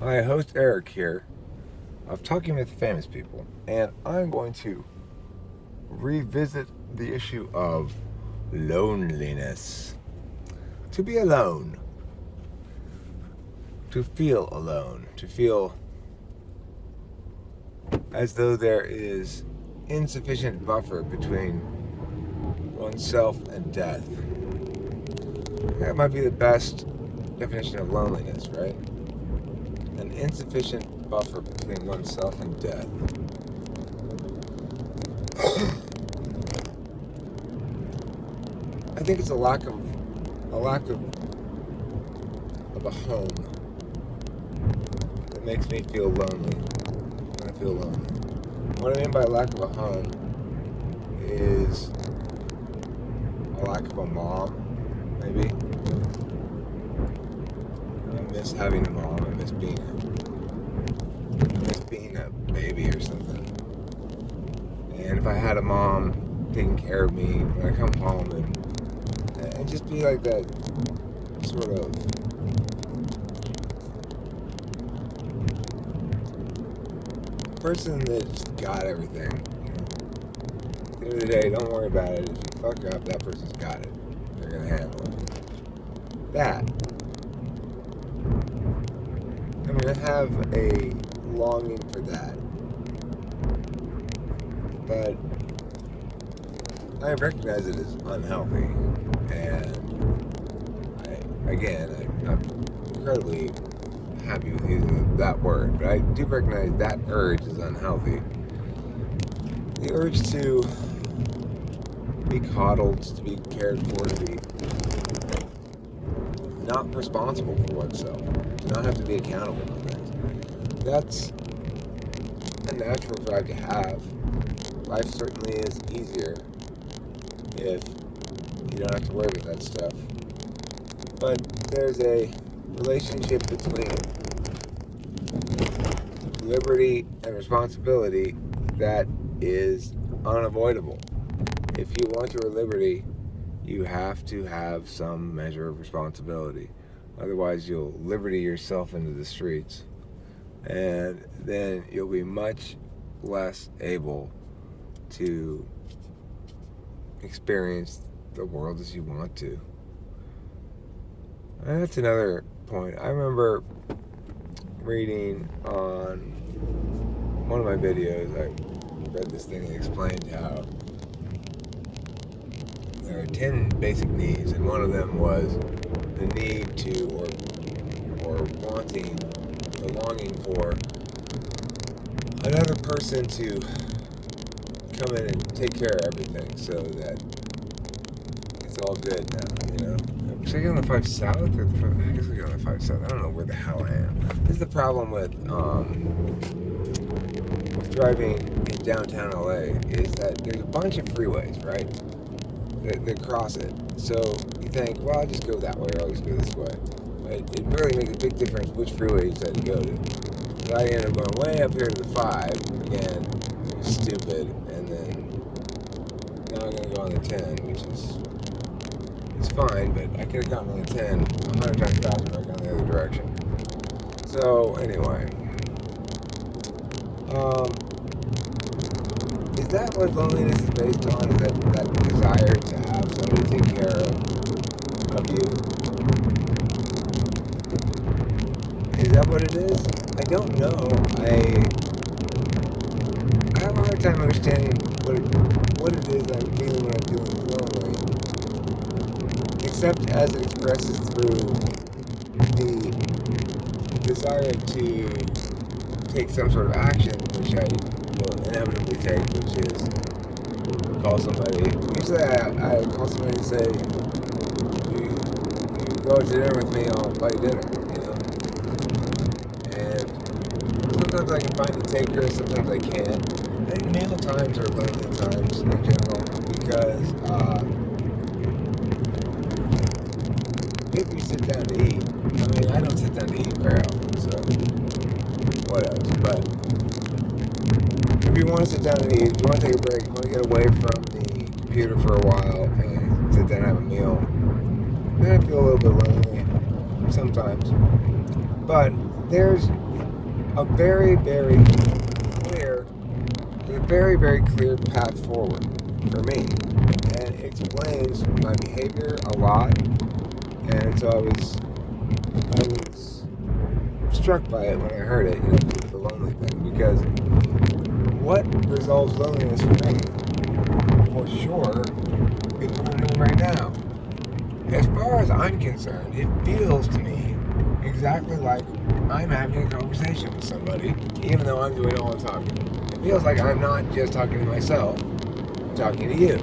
Hi, host Eric here of Talking with Famous People, and I'm going to revisit the issue of loneliness. To be alone, to feel alone, to feel as though there is insufficient buffer between oneself and death. That might be the best definition of loneliness, right? An insufficient buffer between oneself and death. I think it's a lack of a home that makes me feel lonely when I feel lonely. What I mean by lack of a home is a lack of a mom, maybe. I miss having a mom. I miss being a baby or something. And if I had a mom taking care of me when I come home and just be like that sort of person that's got everything. At the end of the day, don't worry about it. If you fuck up, that person's got it. They're gonna handle it. That. I mean, I have a longing for that. But I recognize it as unhealthy. And I'm incredibly happy with using that word, but I do recognize that urge is unhealthy. The urge to be coddled, to be cared for, to be not responsible for oneself, to not have to be accountable for things. That's a natural drive to have. Life certainly is easier if you don't have to worry about that stuff. But there's a relationship between liberty and responsibility that is unavoidable. If you want your liberty, you have to have some measure of responsibility. Otherwise, you'll liberty yourself into the streets, and then you'll be much less able to experience the world as you want to. And that's another point. I remember reading on one of my videos, I read this thing that explained how there are 10 basic needs, and one of them was the need to, or wanting, the longing for another person to come in and take care of everything so that it's all good now, you know? Should I get on the 5 South? I guess we get on the 5 South. I don't know where the hell I am. This is the problem with driving in downtown LA, is that there's a bunch of freeways, right? That cross it. So you think, well, I'll just go that way or I'll just go this way. But it really makes a big difference which freeway you decide to go to. So I ended up going way up here to the 5, again, stupid, and then now I'm going to go on the 10, which is it's fine, but I could have gotten on the 10 100 times faster if I gone the other direction. So anyway, is that what loneliness is based on? Is that desire to have somebody take care of you? Is that what it is? I don't know. I have a hard time understanding what it is I'm feeling when I'm feeling lonely, except as it expresses through the desire to take some sort of action, which I will inevitably take, which is call somebody. Usually I call somebody and say, you go to dinner with me, I'll buy you dinner, you know? And sometimes I can find a taker, sometimes I can't. I think meal times are lonely times in general, because if you sit down to eat, I mean, I don't sit down to eat very often, so what else? But if you want to sit down and eat, if you want to take a break, you want to get away from the computer for a while and sit down and have a meal, then I feel a little bit lonely sometimes. But there's a very, very clear, a very, very clear path forward for me, and it explains my behavior a lot. And so I was struck by it when I heard it, the lonely thing, because what resolves loneliness for me, for sure, is what I'm doing right now. As far as I'm concerned, it feels to me exactly like I'm having a conversation with somebody, even though I'm doing all the talking. It feels like I'm not just talking to myself, I'm talking to you.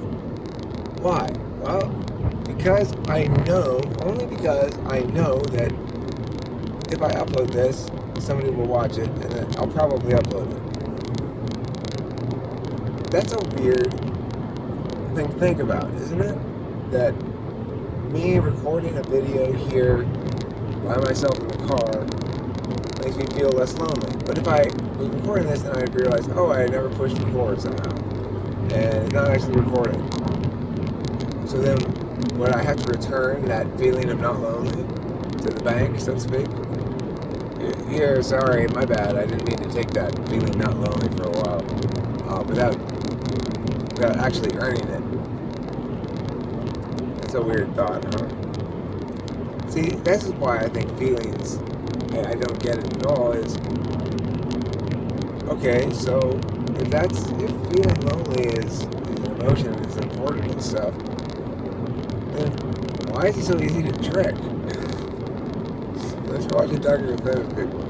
Why? Well, because only because I know that if I upload this, somebody will watch it, and then I'll probably upload it. That's a weird thing to think about, isn't it? That me recording a video here by myself in the car makes me feel less lonely. But if I was recording this and I realized, oh, I never pushed record somehow, and it's not actually recording, so then would I have to return that feeling of not lonely to the bank, so to speak? Here, sorry, my bad. I didn't mean to take that feeling not lonely for a while without actually earning it. That's a weird thought, huh? See, this is why I think feelings, and I don't get it at all, is, okay, so if feeling lonely is an emotion and is important and stuff, then why is it so easy to trick? Let's watch a documentary with those people.